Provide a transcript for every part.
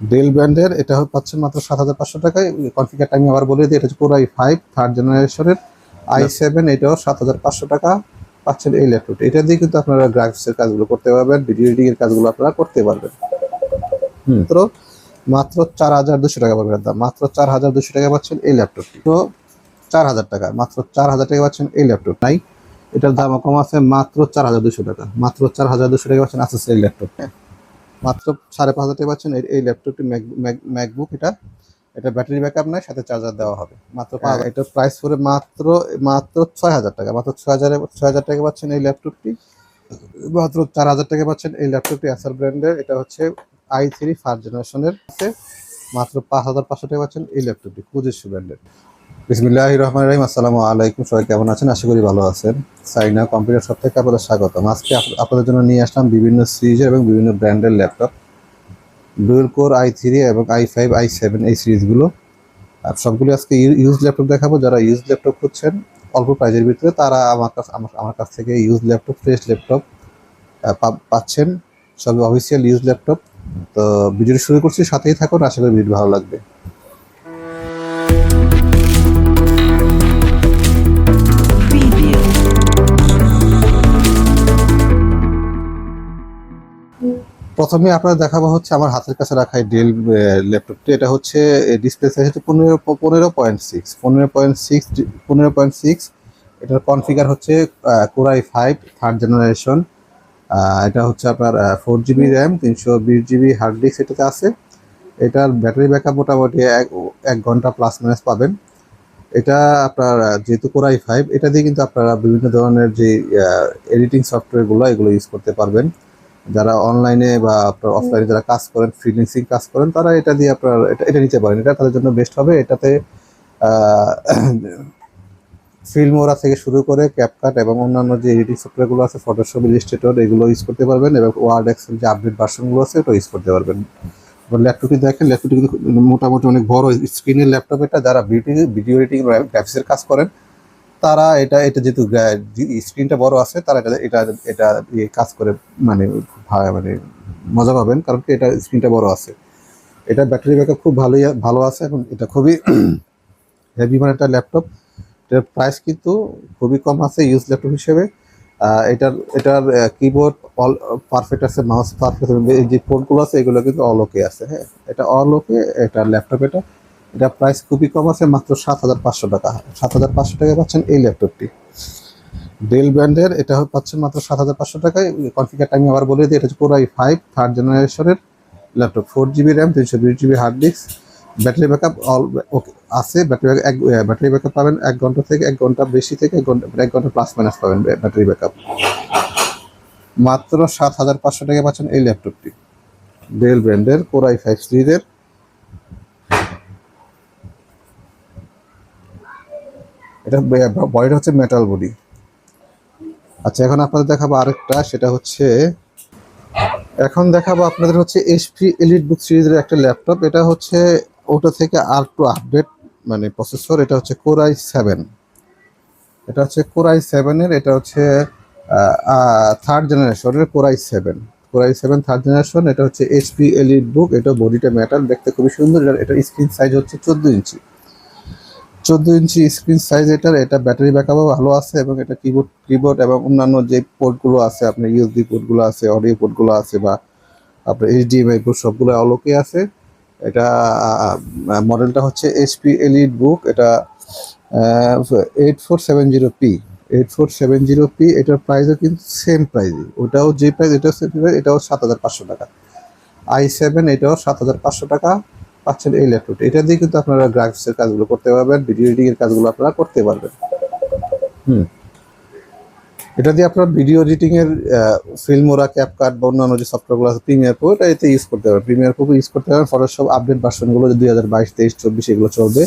Del ব্র্যান্ডের এটা পাচ্ছেন মাত্র ৭৫০০ টাকায়। কনফিগারটা আমি আবার বলে দিই, এটা হচ্ছে কোর i5 থার্ড জেনারেশনের i7, এটাও ৭৫০০ টাকা পাচ্ছেন এই ল্যাপটপটি। এটা দিয়ে কিন্তু আপনারা গ্রাফিক্সের কাজগুলো করতে পারবেন, ভিডিও এডিটিং এর কাজগুলো আপনারা করতে পারবেন। তো মাত্র ৪২০০ টাকা পাবেন দাম, মাত্র ৪২০০ টাকা পাচ্ছেন এই ল্যাপটপটি। তো ৪০০০ টাকা, মাত্র ৪০০০ টাকা পাচ্ছেন এই ল্যাপটপ। নাই, এটার দাম কম আছে, মাত্র ৪২০০ টাকা, মাত্র ৪২০০ টাকা পাচ্ছেন আসুস এই ল্যাপটপ। মাত্র ৫৫০০ টাকা পাচ্ছেন এই ল্যাপটপটি। ম্যাকবুক, এটা ব্যাটারি ব্যাকআপ নাই, সাথে চার্জার দেওয়া হবে। মাত্র এটার প্রাইস পড়ে মাত্র মাত্র ৬০০০ টাকা, মাত্র ৬০০০ টাকা পাচ্ছেন এই ল্যাপটপটি। মাত্র ৪০০০ টাকা পাচ্ছেন এই ল্যাপটপটি অ্যাসার ব্র্যান্ডের, এটা হচ্ছে i3 ফার্স্ট জেনারেশনের আছে। মাত্র ৫৫০০ টাকা পাচ্ছেন এই ল্যাপটপটি ফুজিশু ব্র্যান্ডের। বিসমিল্লাহির রহমানির রহিম। আসসালামু আলাইকুম, সবাই কেমন আছেন? আশা করি ভালো আছেন। সাইনা কম্পিউটার শপ থেকে আপনাদের স্বাগতম। আজকে আপনাদের জন্য নিয়ে আসলাম বিভিন্ন সিরিজের এবং বিভিন্ন ব্র্যান্ডের ল্যাপটপ, ডুয়েল কোর i3 এবং i5 i7 এই সিরিজগুলো। আর সবগুলো আজকে ইউজ ল্যাপটপ দেখাবো। যারা ইউজ ল্যাপটপ খুঁজছেন অল্প প্রাইজের ভিতরে, তারা আমার কাছ থেকে ইউজ ল্যাপটপ, ফ্রেশ ল্যাপটপ পাচ্ছেন। সবই অফিসিয়াল ইউজ ল্যাপটপ। তো ভিডিওটি শুরু করছি, সাথেই থাকুন, আশা করি ভিডিও ভালো লাগবে। প্রথমে আপনারা দেখাবো হচ্ছে আমার হাতের কাছে রাখা ডেল ল্যাপটপটি। এটা হচ্ছে ডিসপ্লে সাইজ হচ্ছে 15.6। এটার কনফিগার হচ্ছে কোর i5 থার্ড জেনারেশন। এটা হচ্ছে আপনার 4GB RAM, 320GB hard disk এটাতে আছে। এটার ব্যাটারি ব্যাকআপ মোটামুটি এক ঘন্টা প্লাস মাইনাস পাবেন। এটা আপনার যেহেতু কোর i5, এটা দিয়ে কিন্তু আপনারা বিভিন্ন ধরনের যে এডিটিং সফটওয়্যারগুলো এগুলো ইউজ করতে পারবেন। যারা অনলাইনে বা আপনার অফলাইনে যারা কাজ করেন, ফ্রিল্যান্সিং কাজ করেন, তারা এটা দিয়ে আপনার এটা নিতে পারেন। এটা তাদের জন্য বেস্ট হবে। এটাতে ফিল্মোরা থেকে শুরু করে ক্যাপকাট এবং অন্যান্য যে এডিটিং সফটওয়্যারগুলো আছে, ফটোশপ, ইলাস্ট্রেটর, এগুলো ইউজ করতে পারবেন এবং ওয়ার্ড, এক্সেল যে আপডেট ভার্সনগুলো আছে ওটা ইউজ করতে পারবেন। ল্যাপটপটি দেখেন, ল্যাপটপটি কিন্তু মোটামুটি অনেক বড় স্ক্রিনের ল্যাপটপ। এটা যারা ভিডিও এডিটিং, গ্রাফিক্সের কাজ করেন, তারা এটা যেহেতু স্ক্রিনটা বড় আছে, তারা এটা দিয়ে কাজ করে মানে মানে মজা পাবেন, কারণ কি এটা স্ক্রিনটা বড় আছে। এটা ব্যাটারি ব্যাকআপ খুব ভালো আছে এবং এটা খুবই হেভি মানে একটা ল্যাপটপ। এটার প্রাইস কিন্তু খুবই কম আছে ইউজ ল্যাপটপ হিসেবে। এটার কিবোর্ড অল পারফেক্ট আছে, মাউস পারফেক্ট, এই যে পোর্টগুলো আছে এগুলো কিন্তু অল ওকে আছে। হ্যাঁ, এটা অল ওকে, এটা ল্যাপটপ। এটা প্রাইস খুবই কম আছে, মাত্র ৭৫০০ টাকা। ৭৫০০ টাকায় পাচ্ছেন এই ল্যাপটপটি। ডেল ব্র্যান্ডের এটা পাচ্ছেন মাত্র ৭৫০০ টাকায়। কনফিগারটা আমি আবার বলে দিই, এটা হচ্ছে কোর i5 থার্ড জেনারেশনের laptop, 4GB RAM, 320GB hard disk, battery backup all okay আছে। ব্যাটারি ব্যাকআপ পাবেন 1 ঘন্টা থেকে 1 ঘন্টা বেশি থেকে 1 ঘন্টা প্লাস মাইনাস পাবেন ব্যাটারি ব্যাকআপ। মাত্র ৭৫০০ টাকায় পাচ্ছেন এই ল্যাপটপটি, ডেল ব্র্যান্ডের কোর i5 সিরিজের। এটা বডিটা হচ্ছে মেটাল বডি। আচ্ছা, এখন আপনাদের দেখাবো আরেকটা, সেটা হচ্ছে এখন দেখাবো আপনাদের হচ্ছে HP এলিটবুক সিরিজের একটা ল্যাপটপ। এটা হচ্ছে ওটা থেকে R2 আপডেট মানে প্রসেসর। এটা হচ্ছে কোর i7, এটা হচ্ছে কোর i7 এর, এটা হচ্ছে থার্ড জেনারেশনের কোর i7 থার্ড জেনারেশন। এটা হচ্ছে HP এলিটবুক। এটা বডিটা মেটাল, দেখতে খুবই সুন্দর। এটা স্ক্রিন সাইজ হচ্ছে 14 ইঞ্চি স্ক্রিন সাইজ এটার। এটা ব্যাটারি ব্যাকআপও ভালো আছে এবং এটা কিবোর্ড এবং অন্যান্য যে পোর্টগুলো আছে, আপনার ইউএসবি পোর্টগুলো আছে, অডিও পোর্টগুলো আছে, বা আপনার HDMI পোর্ট, সবগুলো অলোকে আছে। এটা মডেলটা হচ্ছে HP এলিটবুক। এটা 8470p 8470p। এটার প্রাইসও কিন্তু সেম প্রাইসই, ওটাও যে প্রাইস এটাও সেম প্রাইস, এটাও ৭৫০০ টাকা। i7 এটাও ৭৫০০ টাকা পাচ্ছেন এই ল্যাপটপটি। এটা দিয়ে কিন্তু আপনারা গ্রাফিক্সের কাজগুলো করতে পারবেন, ভিডিও এডিটিং এর কাজগুলো আপনারা করতে পারবেন। এটা দিয়ে আপনার ভিডিও এডিটিং এর ফিল্মোরা, ক্যাপকাট বা অন্যান্য যে সফটওয়্যারগুলো আছে, প্রিমিয়ার প্রো, এটা এতে ইউজ করতে পারবেন। প্রিমিয়ার প্রো ইউজ করতে পারবেন। ফটোশপ আপডেট ভার্সনগুলো 2022, 23, 24 এগুলো চলবে।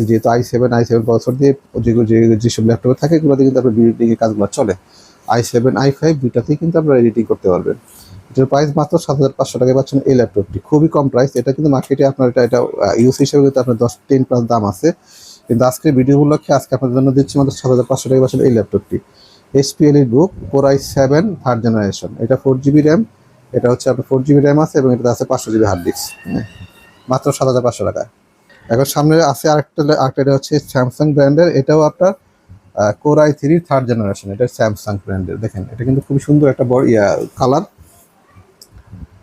যেহেতু i7 প্রসেসর দিয়ে যেসব ল্যাপটপে থাকে, এগুলো দিয়ে কিন্তু আপনার ভিডিও এডিটিং এর কাজগুলো চলে। i7 i5 দুইটাতেই কিন্তু আপনারা এডিটিং করতে পারবেন। এটার প্রাইস মাত্র ৭৫০০ টাকায় পাচ্ছেন এই ল্যাপটপটি, খুবই কম প্রাইস। এটা কিন্তু মার্কেটে আপনার এটা ইউজ হিসেবে কিন্তু আপনার 10-10+ দাম আছে, কিন্তু আজকের ভিডিও উপলক্ষে আজকে আপনাদের জন্য দিচ্ছি মাত্র ৭৫০০ টাকায় পাচ্ছেন এই ল্যাপটপটি। HP EliteBook core i7 third generation. এটা 4GB র্যাম, এটা হচ্ছে আপনার 4 GB র্যাম আছে এবং এটাতে আছে 500 GB হার্ড ডিস্ক, মাত্র 7,500 টাকা। এখন সামনে আছে আরেকটা এটা হচ্ছে স্যামসাং ব্র্যান্ডের, এটাও আপনার কোর i3 থার্ড জেনারেশন, এটা স্যামসাং ব্র্যান্ডের। দেখেন এটা কিন্তু খুবই সুন্দর একটা বড় কালার।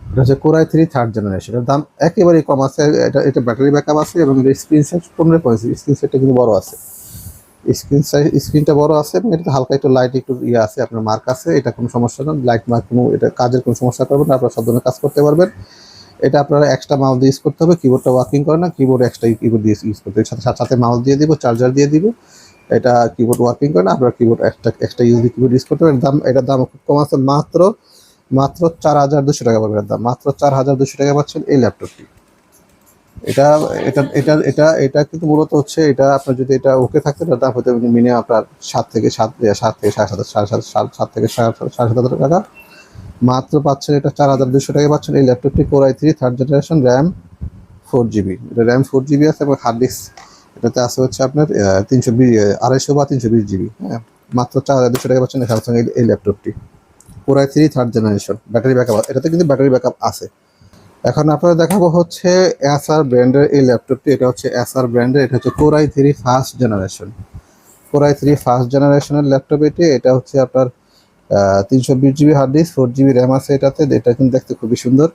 এটা হচ্ছে কোর i3 থার্ড জেনারেশন, এর দাম একেবারেই কম আছে। এটা ব্যাটারি ব্যাকআপ আছে এবং স্ক্রিন সাইজ 15.6, স্ক্রিন সাইজটা কিন্তু বড় আছে, স্ক্রিনটা বড় আছে এবং এটাতে হালকা একটু লাইট একটু আছে, আপনার মার্ক আছে, এটা কোনো সমস্যা না, লাইট মার্ক কোনো, এটা কাজের কোনো সমস্যা করবে না, আপনারা সব ধরনের কাজ করতে পারবেন। এটা আপনারা এক্সট্রা মাউস দিয়ে ইউজ করতে হবে, কিবোর্ডটা ওয়ার্কিং করে না, কিবোর্ড এক্সট্রা কিবোর্ড দিয়ে ইউজ করতে হবে, সাথে মাউস দিয়ে দিব, চার্জার দিয়ে দিব। এটা কিবোর্ড ওয়ার্কিং করে না, আপনারা keyboard extra USB keyboard use করতে পারেন। এটার দাম খুব কম আছে, মাত্র 4,200 টাকা পাবেন। দাম মাত্র 4,200 টাকা পাচ্ছেন এই ল্যাপটপটি। এটা এটা এটা এটা এটা কিন্তু মূলত হচ্ছে, এটা আপনার যদি এটা ওকে থাকতে পারে দাম হতে মিনিমাম আপনার 7,500 টাকা মাত্র পাচ্ছেন। এটা 4,200 টাকা পাচ্ছেন এই ল্যাপটপটি। Core i3 third generation, RAM 4 GB, এটা র্যাম 4 GB আছে এবং হার্ড ডিস্ক এটাতে আছে হচ্ছে আপনার 250 বা 320 GB। হ্যাঁ, মাত্র 4,200 টাকা পাচ্ছেন স্যামসাং এই ল্যাপটপটি। Core i3 third generation, battery backup, এটাতে কিন্তু ব্যাটারি ব্যাকআপ আছে। এখন আপনারা দেখাবো হচ্ছে এসার ব্র্যান্ডের এই ল্যাপটপটি। এটা হচ্ছে এসার ব্র্যান্ডের, এটা হচ্ছে core i3 first generation. Core i3 first জেনারেশনের ল্যাপটপ এটি। এটা হচ্ছে আপনার 320 GB hard disk, 4 GB RAM আছে এটাতে। এটা কিন্তু দেখতে খুবই সুন্দর।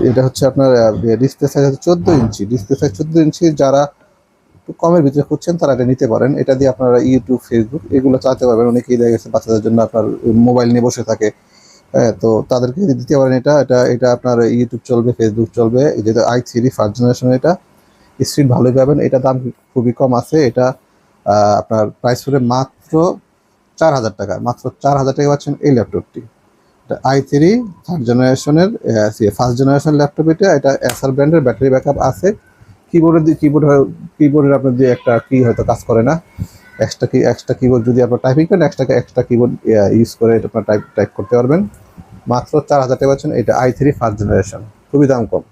এটা হচ্ছে আপনার ডিসপ্লে সাইজ হচ্ছে 14 ইঞ্চি, ডিসপ্লে সাইজ 14 ইঞ্চি। যারা একটু কমের ভিতরে খুঁজছেন তারা এটা নিতে পারেন। এটা দিয়ে আপনারা ইউটিউব, ফেসবুক এগুলো চালাতে পারবেন। অনেকেই দেখা গেছে বাচ্চাদের জন্য আপনার মোবাইল নিয়ে বসে থাকে, হ্যাঁ, তো তাদেরকে দিতে পারেন। এটা এটা এটা আপনার ইউটিউব চলবে, ফেসবুক চলবে, যেহেতু i3 ফার্স্ট জেনারেশন। এটা স্পিড ভালোই পাবেন। এটা দাম খুবই কম আছে। এটা আপনার প্রাইস পড়ে মাত্র 4,000 টাকা, মাত্র 4,000 টাকা পাচ্ছেন এই ল্যাপটপটি। এটা i3 থার্ড জেনারেশনের ফার্স্ট জেনারেশন ল্যাপটপ। এটা এসার ব্র্যান্ডের, ব্যাটারি ব্যাকআপ আছে। কিবোর্ডের আপনার যে একটা কি হয়তো কাজ করে না, এক্সট্রা কিবোর্ড যদি আপনার টাইপিং করেন, এক্সট্রা কিবোর্ড ইউজ করে এটা আপনার টাইপ করতে পারবেন। মাত্র 4,000 টাকা পাচ্ছেন এটা i3 ফার্স্ট জেনারেশন, খুবই দাম কম।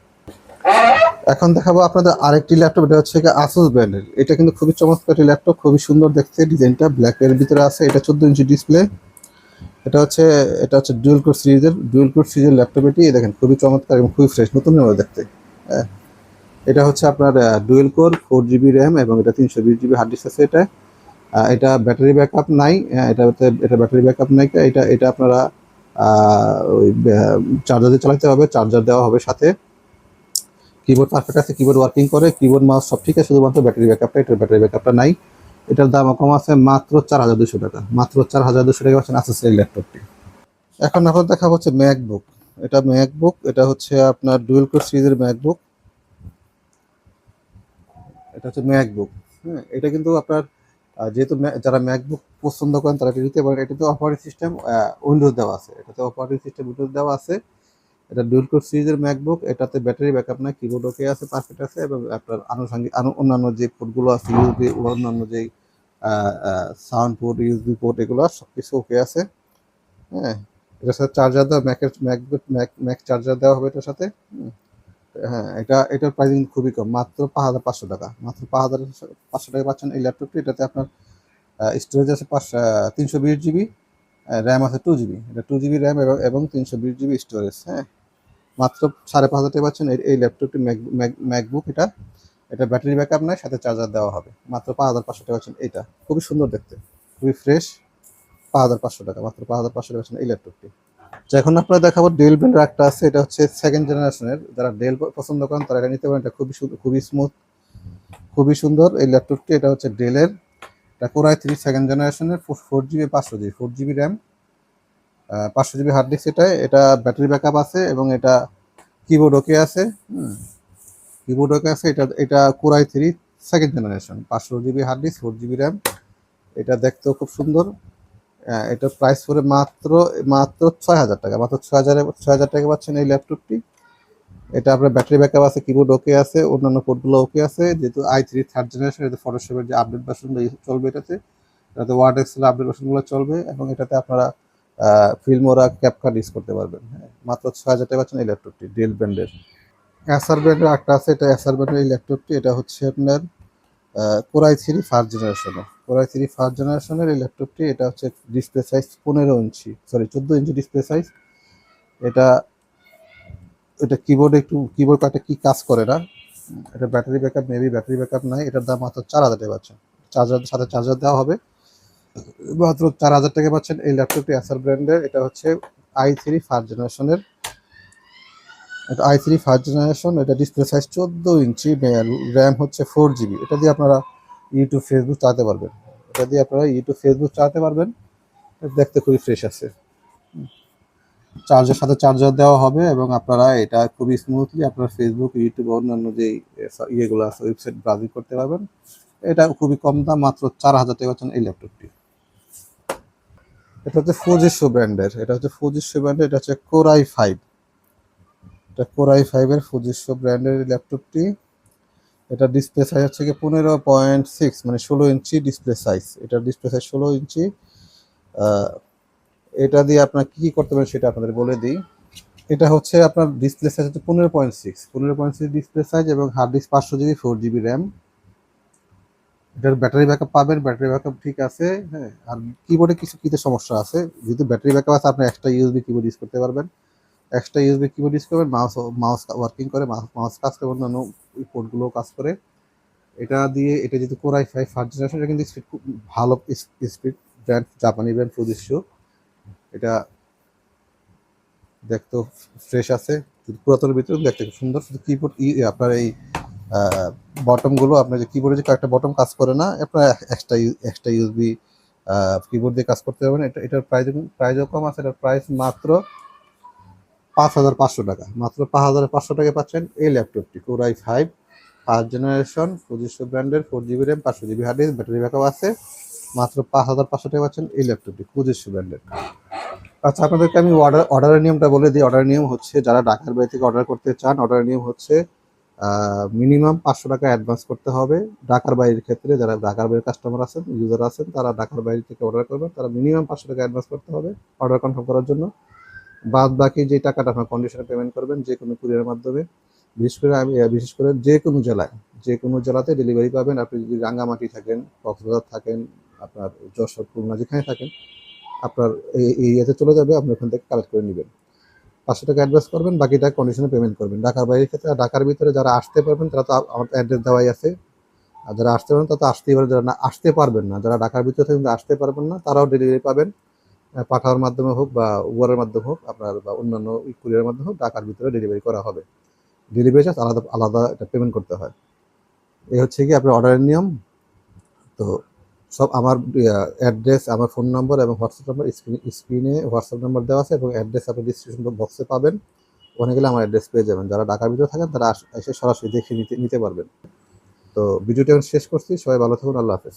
এখন দেখাবো আপনাদের আরেকটি ল্যাপটপ, এটা হচ্ছে আসুস ব্র্যান্ডের। এটা কিন্তু খুবই চমৎকার একটি ল্যাপটপ, খুবই সুন্দর দেখতে, ডিজাইনটা ব্ল্যাক এর ভিতরে আছে। এটা 14 ইঞ্চি ডিসপ্লে। এটা হচ্ছে ডুয়েল কোর সিরিজের ল্যাপটপ এটি। দেখেন খুবই চমৎকার এবং খুবই ফ্রেশ, নতুনের মতো দেখতে। হ্যাঁ, এটা হচ্ছে আপনার ডুয়েল কোর, 4 GB র্যাম এবং এটা 320 GB হার্ড ডিস্ক আছে। এটা ব্যাটারি ব্যাকআপ নাই, এটা ব্যাটারি ব্যাকআপ নাই। এটা আপনারা ওই চার্জার দিয়ে চালাতে হবে, চার্জার দেওয়া হবে সাথে। কিবোর্ড পারফেক্ট আছে, কিবোর্ড ওয়ার্কিং করে, কিবোর্ড মাউস সব ঠিক আছে, শুধুমাত্র এটার ব্যাটারি ব্যাকআপটা নাই। এটার দাম কম আছে, মাত্র 4,200 টাকা, মাত্র 4,200 টাকা পাচ্ছেন আসুস এই ল্যাপটপটি। এখন আপনার দেখা হচ্ছে ম্যাকবুক। এটা হচ্ছে আপনার ডুয়েল কোর সিরিজের ম্যাকবুক। এটা হচ্ছে ম্যাকবুক। হ্যাঁ, এটা কিন্তু আপনার যেহেতু যারা ম্যাকবুক পছন্দ করেন তারা এটা নিতে পারেন। এটাতে অপারেটিং সিস্টেম উইন্ডোজ দেওয়া আছে, এটা ডুয়েল কোর সিরিজের ম্যাকবুক। এটাতে ব্যাটারি ব্যাকআপ নাই, কিবোর্ড ওকে আছে, পারফেক্ট আছে এবং আপনার আনুষঙ্গিক অন্যান্য যে পোর্টগুলো আছে, ইউএসবি, অন্যান্য যেই সাউন্ড পোর্ট, ইউএসবি পোর্ট, এগুলো সব কিছু ওকে আছে। হ্যাঁ, এটার সাথে চার্জার দেওয়া, ম্যাক চার্জার দেওয়া হবে এটার সাথে। হ্যাঁ, এটার প্রাইস খুবই কম, মাত্র 5,500 টাকা, মাত্র 5,500 টাকা পাচ্ছেন এই ল্যাপটপটি। এটাতে আপনার স্টোরেজ আছে 320 GB, র্যাম আছে 2 GB। এটা 2 GB র্যাম এবং 320 GB স্টোরেজ। হ্যাঁ, মাত্র 5,500 টাকা পাচ্ছেন এই ল্যাপটপটি, ম্যাকবুক। এটা ব্যাটারি ব্যাকআপ নাই, সাথে চার্জার দেওয়া হবে। মাত্র 5,500 টাকা পাচ্ছেন এটা, খুবই সুন্দর দেখতে, খুবই ফ্রেশ। 5,500 টাকা, মাত্র 5,500 টাকা পাচ্ছেন এই ল্যাপটপটি। তো এখন আপনারা দেখাবো ডেল ব্র্যান্ডের একটা আছে, এটা হচ্ছে সেকেন্ড জেনারেশনের। যারা ডেল পছন্দ করেন তারা এটা নিতে পারেন। এটা খুবই স্মুথ, খুবই সুন্দর এই ল্যাপটপটি। এটা হচ্ছে ডেলের, এটা কোর i3 সেকেন্ড জেনারেশনের, 4 GB 500 GB, 4 GB RAM, 500 GB hard disk. এটা ব্যাটারি ব্যাকআপ আছে এবং এটা কিবোর্ড ওকে আছে। কিবোর্ড ওকে আছে। এটা core i3 second generation, 500 GB hard disk, 4 GB RAM. এটা দেখতেও খুব সুন্দর। এটার প্রাইস পড়ে মাত্র 6,000 টাকা, মাত্র 6,000 টাকা পাচ্ছেন এই ল্যাপটপটি। এটা আপনার ব্যাটারি ব্যাকআপ আছে, কিবোর্ড ওকে আছে, অন্যান্য পোর্টগুলো ওকে আছে। যেহেতু i3 থার্ড জেনারেশন, এতে ফটোশপের যে আপডেট ভার্সনগুলো চলবে এটাতে ওয়ার্ড এক্সেল আপডেট ভার্সনগুলো চলবে এবং এটাতে আপনারা ফিল্মোরা, ক্যাপকাট ইউজ করতে পারবেন। হ্যাঁ, মাত্র 6,000 টাকা পাচ্ছেন এই ল্যাপটপটি ডেল ব্র্যান্ডের। এসার ব্র্যান্ডের একটা আছে, এটা এসার ব্র্যান্ডের এই ল্যাপটপটি। এটা হচ্ছে আপনার কোর i3 ফার্স্ট জেনারেশনের এই ল্যাপটপটি। এটা হচ্ছে ডিসপ্লে সাইজ 14 ইঞ্চি, সরি 14 ইঞ্চি ডিসপ্লে সাইজ। এটা এটা কিবোর্ডে একটু কিবোর্ড একটা কি কাজ করে না। এটা battery backup maybe battery backup নাই। এটার দাম মাত্র 4000 টাকা পাচ্ছেন। চার্জার সাথে চার্জার দেওয়া হবে, মাত্র 4000 টাকা পাচ্ছেন। এই ল্যাপটপটি অ্যাসার ব্র্যান্ডের। এটা হচ্ছে i3 ফার্স্ট জেনারেশনের। এটা i3 ফার্স্ট জেনারেশন। এটা ডিসপ্লে সাইজ 14 ইঞ্চি, র্যাম হচ্ছে 4 GB। এটা দিয়ে আপনারা ইউটিউব ফেসবুক চালাতে পারবেন। এটা দিয়ে আপনারা ইউটিউব ফেসবুক চালাতে পারবেন। দেখতে খুবই ফ্রেশ আছে। চার্জের সাথে চার্জার দেওয়া হবে এবং আপনারা এটা খুবই স্মুথলি আপনার ফেসবুক, ইউটিউব, অন্যান্য যে ইয়েগুলো আছে ওয়েবসাইট ব্রাউজিং করতে পারবেন। এটা খুবই কম দাম, মাত্র 4000 টাকা পাচ্ছেন এই ল্যাপটপটি। এটা হচ্ছে ফুজিশো ব্র্যান্ডের। এটা হচ্ছে ফুজিশো ব্র্যান্ডের। এটা হচ্ছে কোরাই 5। এটা কোরাই 5 এর ফুজিশো ব্র্যান্ডের ল্যাপটপটি। এটা ডিসপ্লে সাইজ হচ্ছে কি 15.6, মানে 16 ইঞ্চি ডিসপ্লে সাইজ। এটা ডিসপ্লে সাইজ 16 ইঞ্চি। এটা দিয়ে আপনার কি করতে পারেন সেটা আপনাদের বলে দিই। এটা হচ্ছে আপনার ডিসপ্লে সাইজ হচ্ছে 15.6 ডিসপ্লে সাইজ এবং hard disk 500 GB, 4 GB RAM. এটার ব্যাটারি ব্যাকআপ পাবেন, ব্যাটারি ব্যাকআপ ঠিক আছে। হ্যাঁ, আর কিবোর্ডে কিছু কিতে সমস্যা আছে। যেহেতু ব্যাটারি ব্যাকআপ আছে, আপনি এক্সট্রা ইউএসবি কিবোর্ড ইউজ করতে পারবেন। এক্সট্রা ইউএসবি কিবোর্ড ইউজ করবেন, মাউস ওয়ার্কিং করে, মাউস কাজ করে, অন্যান্য পোর্টগুলোও কাজ করে। এটা দিয়ে এটা যেহেতু কোরাই 5 ফার্স্ট জেনারেশন, এটা কিন্তু স্পিড খুব ভালো স্পিড। ব্র্যান্ড জাপানি ব্র্যান্ড ফুজিশো। এটা দেখতে ফ্রেশ আছে, পুরাতনের ভিতরে দেখতে খুব সুন্দর। শুধু কিবোর্ড আপনার এই বটমগুলো, আপনার যে কিবোর্ডে যে কয়েকটা বটম কাজ করে না, আপনার এক্সট্রা ইউএসবি কিবোর্ড দিয়ে কাজ করতে পারবেন। এটার প্রাইসও কম আছে। এটার প্রাইস মাত্র 5500 টাকা। মাত্র 5500 টাকা পাচ্ছেন এই ল্যাপটপটি। কোরাই 5 ফার্স্ট জেনারেশন ফুজিশো ব্র্যান্ডের, 4 GB RAM, 500 GB hard disk, battery backup আছে। মাত্র 5500 টাকা পাচ্ছেন এই ল্যাপটপটি ফুজিশো ব্র্যান্ডের। আচ্ছা, আপনাদেরকে আমি অর্ডারের নিয়মটা বলে দিই। অর্ডারের নিয়ম হচ্ছে, যারা ঢাকার বাইরে থেকে অর্ডার করতে চান, অর্ডারের নিয়ম হচ্ছে মিনিমাম 500 টাকা অ্যাডভান্স করতে হবে। ঢাকার বাইরের ক্ষেত্রে যারা ঢাকার বাইরের কাস্টমার আছেন, ইউজার আছেন, তারা ঢাকার বাইরে থেকে অর্ডার করবেন, তারা মিনিমাম 500 টাকা অ্যাডভান্স করতে হবে অর্ডার কনফার্ম করার জন্য। বাদ বাকি যে টাকাটা আপনার কন্ডিশনে পেমেন্ট করবেন যে কোনো কুরিয়ারের মাধ্যমে। বিশেষ করে যে কোনো জেলায়, যে কোনো জেলাতে ডেলিভারি পাবেন। আপনি যদি রাঙ্গামাটি থাকেন, কক্সবাজার থাকেন, আপনার যশোর, খুলনা, যেখানে থাকেন, আপনার এই এরিয়াতে চলে যাবে, আপনি ওখান থেকে কালেক্ট করে নেবেন। 500 টাকা অ্যাডভান্স করবেন, বাকি টাকা কন্ডিশনে পেমেন্ট করবেন। ঢাকার বাইরের ক্ষেত্রে, ঢাকার ভিতরে যারা আসতে পারবেন তারা তো আমার অ্যাড্রেস দেওয়াই আছে। আর যারা আসতে পারবেন তারা তো আসতেই পারেন। যারা না আসতে পারবেন না, যারা ঢাকার ভিতরে থেকে আসতে পারবেন না, তারাও ডেলিভারি পাবেন। পাঠাওয়ার মাধ্যমে হোক বা উবারের মাধ্যমে হোক, আপনার বা অন্যান্য কুরিয়ারের মাধ্যমে হোক, ঢাকার ভিতরে ডেলিভারি করা হবে। ডেলিভারি চার্জ আলাদা আলাদা এটা পেমেন্ট করতে হয়। এই হচ্ছে কি আপনার অর্ডারের নিয়ম। তো সব আমার অ্যাড্রেস, আমার ফোন নম্বর এবং হোয়াটসঅ্যাপ নাম্বার স্ক্রিনে হোয়াটসঅ্যাপ নাম্বার দেওয়া আছে এবং অ্যাড্রেস আপনি ডিসক্রিপশন বক্সে পাবেন। ওখানে গেলে আমার অ্যাড্রেস পেয়ে যাবেন। যারা ঢাকার ভিতরে থাকেন তারা এসে সরাসরি দেখে নিতে পারবেন। তো ভিডিওটা আমি শেষ করছি। সবাই ভালো থাকুন। আল্লাহ হাফেজ।